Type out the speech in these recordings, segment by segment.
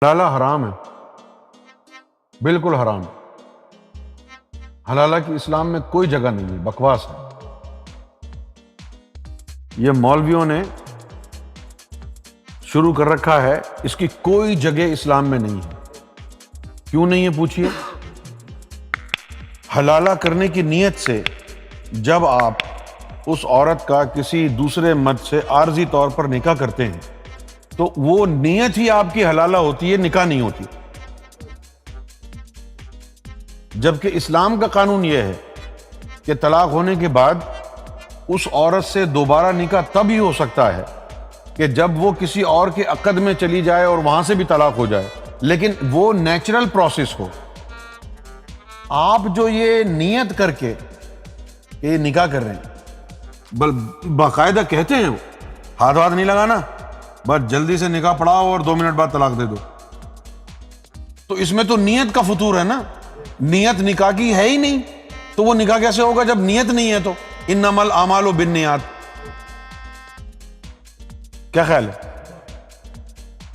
حلالہ حرام ہے، بالکل حرام ہے۔ حلالہ کی اسلام میں کوئی جگہ نہیں ہے، بکواس ہے۔ یہ مولویوں نے شروع کر رکھا ہے، اس کی کوئی جگہ اسلام میں نہیں ہے۔ کیوں نہیں ہے پوچھئے؟ حلالہ کرنے کی نیت سے جب آپ اس عورت کا کسی دوسرے مرد سے عارضی طور پر نکاح کرتے ہیں تو وہ نیت ہی آپ کی حلالہ ہوتی ہے، نکاح نہیں ہوتی۔ جبکہ اسلام کا قانون یہ ہے کہ طلاق ہونے کے بعد اس عورت سے دوبارہ نکاح تب ہی ہو سکتا ہے کہ جب وہ کسی اور کے عقد میں چلی جائے اور وہاں سے بھی طلاق ہو جائے، لیکن وہ نیچرل پروسیس ہو۔ آپ جو یہ نیت کر کے یہ نکاح کر رہے ہیں، باقاعدہ کہتے ہیں وہ ہاتھ نہیں لگانا، بس جلدی سے نکاح پڑھاؤ اور 2 منٹ بعد طلاق دے دو، تو اس میں تو نیت کا فطور ہے نا۔ نیت نکاح کی ہے ہی نہیں، تو وہ نکاح کیسے ہوگا جب نیت نہیں ہے؟ تو انما الاعمال بالنیات، کیا خیال ہے؟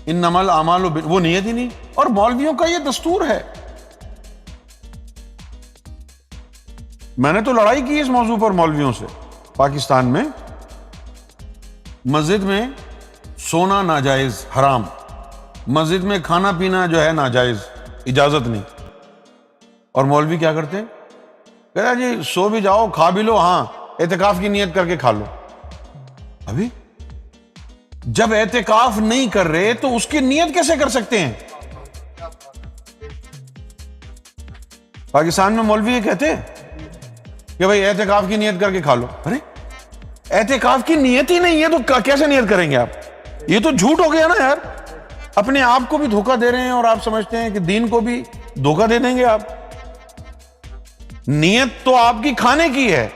انما الاعمال وہ نیت ہی نہیں۔ اور مولویوں کا یہ دستور ہے۔ میں نے تو لڑائی کی اس موضوع پر مولویوں سے۔ پاکستان میں مسجد میں سونا ناجائز، حرام، مسجد میں کھانا پینا جو ہے ناجائز، اجازت نہیں۔ اور مولوی کیا کرتے ہیں؟ کہتا ہے جی سو بھی جاؤ، کھا بھی لو، ہاں اعتکاف کی نیت کر کے کھا لو۔ ابھی جب اعتکاف نہیں کر رہے تو اس کی نیت کیسے کر سکتے ہیں؟ پاکستان میں مولوی یہ کہتے ہیں کہ بھئی اعتکاف کی نیت کر کے کھا لو۔ ارے اعتکاف کی نیت ہی نہیں ہے تو کیسے نیت کریں گے آپ؟ یہ تو جھوٹ ہو گیا نا یار۔ اپنے آپ کو بھی دھوکہ دے رہے ہیں اور آپ سمجھتے ہیں کہ دین کو بھی دھوکہ دے دیں گے آپ۔ نیت تو آپ کی کھانے کی ہے،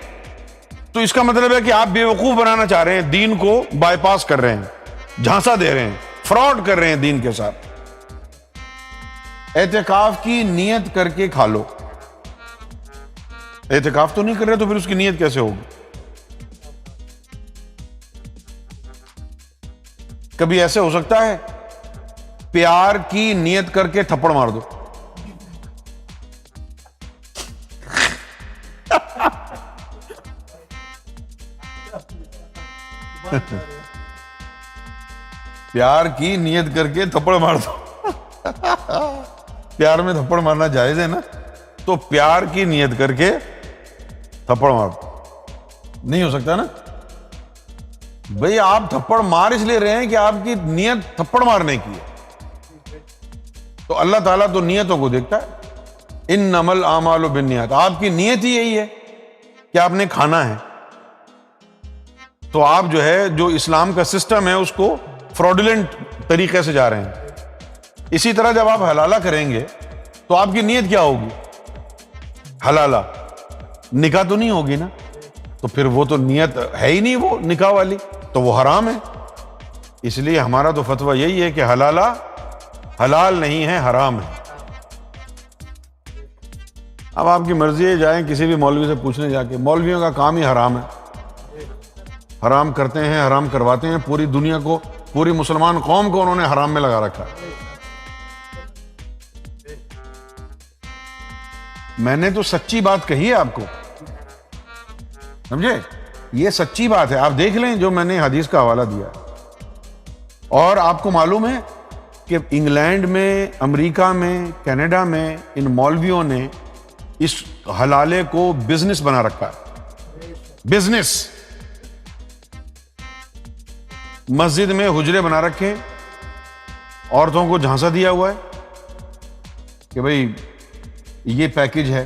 تو اس کا مطلب ہے کہ آپ بے وقوف بنانا چاہ رہے ہیں، دین کو بائی پاس کر رہے ہیں، جھانسا دے رہے ہیں، فراڈ کر رہے ہیں دین کے ساتھ۔ اعتکاف کی نیت کر کے کھا لو۔ اعتکاف تو نہیں کر رہے تو پھر اس کی نیت کیسے ہوگی؟ کبھی ایسے ہو سکتا ہے پیار کی نیت کر کے تھپڑ مار دو؟ پیار کی نیت کر کے تھپڑ مار دو۔ پیار میں تھپڑ مارنا جائز ہے نا، تو پیار کی نیت کر کے تھپڑ مار دو۔ نہیں ہو سکتا نا بھئی، آپ تھپڑ مار اس لیے رہے ہیں کہ آپ کی نیت تھپڑ مارنے کی ہے، تو اللہ تعالیٰ تو نیتوں کو دیکھتا ہے۔ انما الاعمال بالنیات، آپ کی نیت ہی یہی ہے کہ آپ نے کھانا ہے، تو آپ جو ہے جو اسلام کا سسٹم ہے اس کو فراڈولنٹ طریقے سے جا رہے ہیں۔ اسی طرح جب آپ حلالہ کریں گے تو آپ کی نیت کیا ہوگی؟ حلالہ، نکاح تو نہیں ہوگی نا، تو پھر وہ تو نیت ہے ہی نہیں، وہ نکاح والی، تو وہ حرام ہے۔ اس لیے ہمارا تو فتویٰ یہی ہے کہ حلالہ حلال نہیں ہے، حرام ہے۔ اب آپ کی مرضی ہے، جائیں کسی بھی مولوی سے پوچھنے جا کے، مولویوں کا کام ہی حرام ہے، حرام کرتے ہیں، حرام کرواتے ہیں، پوری دنیا کو، پوری مسلمان قوم کو انہوں نے حرام میں لگا رکھا۔ میں نے تو سچی بات کہی ہے آپ کو، سمجھے؟ یہ سچی بات ہے، آپ دیکھ لیں جو میں نے حدیث کا حوالہ دیا۔ اور آپ کو معلوم ہے کہ انگلینڈ میں، امریکہ میں، کینیڈا میں ان مولویوں نے اس حلالے کو بزنس بنا رکھا ہے۔ بزنس، مسجد میں حجرے بنا رکھے، عورتوں کو جھانسا دیا ہوا ہے کہ بھئی یہ پیکج ہے،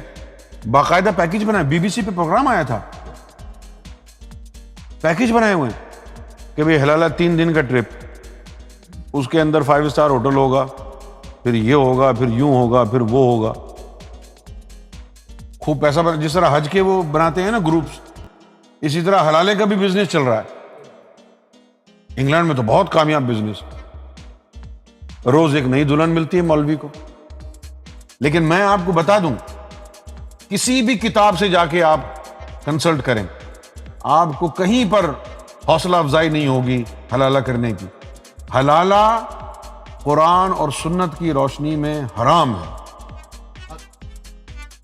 باقاعدہ پیکج بنا ہے۔ بی بی سی پہ پروگرام آیا تھا، پیکج بنائے ہوئے ہیں کہ بھئی حلالہ 3 دن کا ٹرپ، اس کے اندر 5 اسٹار ہوٹل ہوگا، پھر یہ ہوگا، پھر یوں ہوگا، پھر وہ ہوگا، خوب پیسہ بنا۔ جس طرح حج کے وہ بناتے ہیں نا گروپس، اسی طرح حلالے کا بھی بزنس چل رہا ہے۔ انگلینڈ میں تو بہت کامیاب بزنس، روز ایک نئی دلہن ملتی ہے مولوی کو۔ لیکن میں آپ کو بتا دوں، کسی بھی کتاب سے جا کے آپ کنسلٹ کریں، آپ کو کہیں پر حوصلہ افزائی نہیں ہوگی حلالہ کرنے کی۔ حلالہ قرآن اور سنت کی روشنی میں حرام ہے۔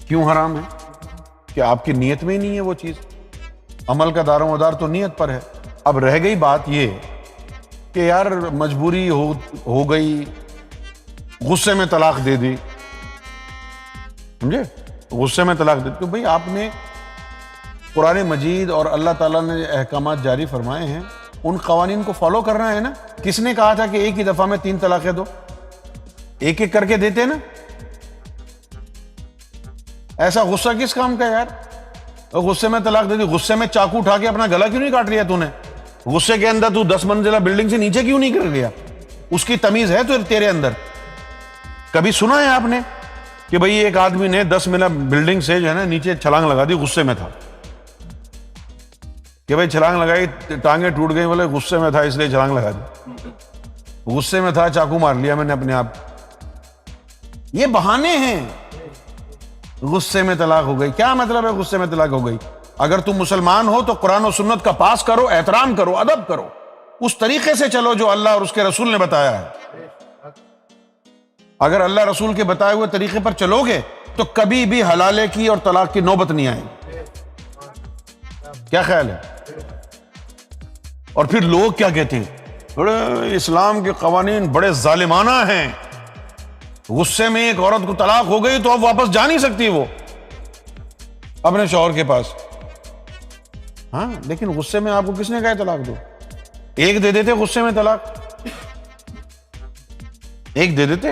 کیوں حرام ہے؟ کہ آپ کی نیت میں ہی نہیں ہے وہ چیز۔ عمل کا دار و مدار تو نیت پر ہے۔ اب رہ گئی بات یہ کہ یار مجبوری ہو گئی، غصے میں طلاق دے دی، سمجھے؟ غصے میں طلاق دے دی تو بھئی آپ نے قرآن مجید اور اللہ تعالیٰ نے احکامات جاری فرمائے ہیں، ان قوانین کو فالو کرنا ہے نا۔ کس نے کہا تھا کہ ایک ہی دفعہ میں 3 طلاقیں دو؟ ایک ایک کر کے دیتے نا۔ ایسا غصہ کس کام کا یار؟ غصے میں طلاق دے دی، غصے میں چاقو اٹھا کے اپنا گلا کیوں نہیں کاٹ لیا تو نے؟ غصے کے اندر تو 10 منزلہ بلڈنگ سے نیچے کیوں نہیں کر گیا؟ اس کی تمیز ہے تو تیرے اندر؟ کبھی سنا ہے آپ نے کہ بھئی ایک آدمی نے 10 منزلہ بلڈنگ سے جو ہے نا نیچے چھلانگ لگا دی، غصے میں تھا کہ بھئی چھلانگ لگائی، ٹانگیں ٹوٹ گئی، بولے غصے میں تھا اس لیے چھلانگ لگا دی، غصے میں تھا چاقو مار لیا میں نے اپنے آپ۔ یہ بہانے ہیں۔ غصے میں طلاق ہو گئی، کیا مطلب ہے غصے میں طلاق ہو گئی؟ اگر تم مسلمان ہو تو قرآن و سنت کا پاس کرو، احترام کرو، ادب کرو، اس طریقے سے چلو جو اللہ اور اس کے رسول نے بتایا ہے۔ اگر اللہ رسول کے بتائے ہوئے طریقے پر چلو گے تو کبھی بھی حلالے کی اور طلاق کی نوبت نہیں آئے گی۔ کیا خیال ہے؟ اور پھر لوگ کیا کہتے ہیں؟ بڑے اسلام کے قوانین بڑے ظالمانہ ہیں، غصے میں ایک عورت کو طلاق ہو گئی تو اب واپس جا نہیں سکتی وہ اپنے شوہر کے پاس۔ ہاں لیکن غصے میں آپ کو کس نے کہا طلاق دو؟ ایک دے دیتے غصے میں طلاق، ایک دے دیتے،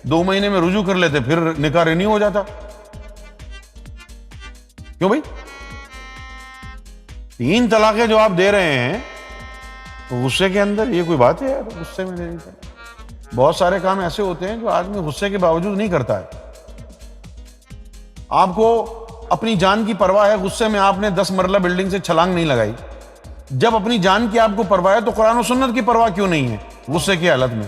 2 مہینے میں رجوع کر لیتے، پھر نکاح رینیو ہو جاتا۔ کیوں بھائی 3 طلاقیں جو آپ دے رہے ہیں غصے کے اندر، یہ کوئی بات ہے یار؟ غصے میں دے دیتے۔ بہت سارے کام ایسے ہوتے ہیں جو آدمی غصے کے باوجود نہیں کرتا ہے۔ آپ کو اپنی جان کی پرواہ ہے، غصے میں آپ نے 10 مرلہ بلڈنگ سے چھلانگ نہیں لگائی۔ جب اپنی جان کی آپ کو پرواہ ہے تو قرآن و سنت کی پرواہ کیوں نہیں ہے غصے کی حالت میں؟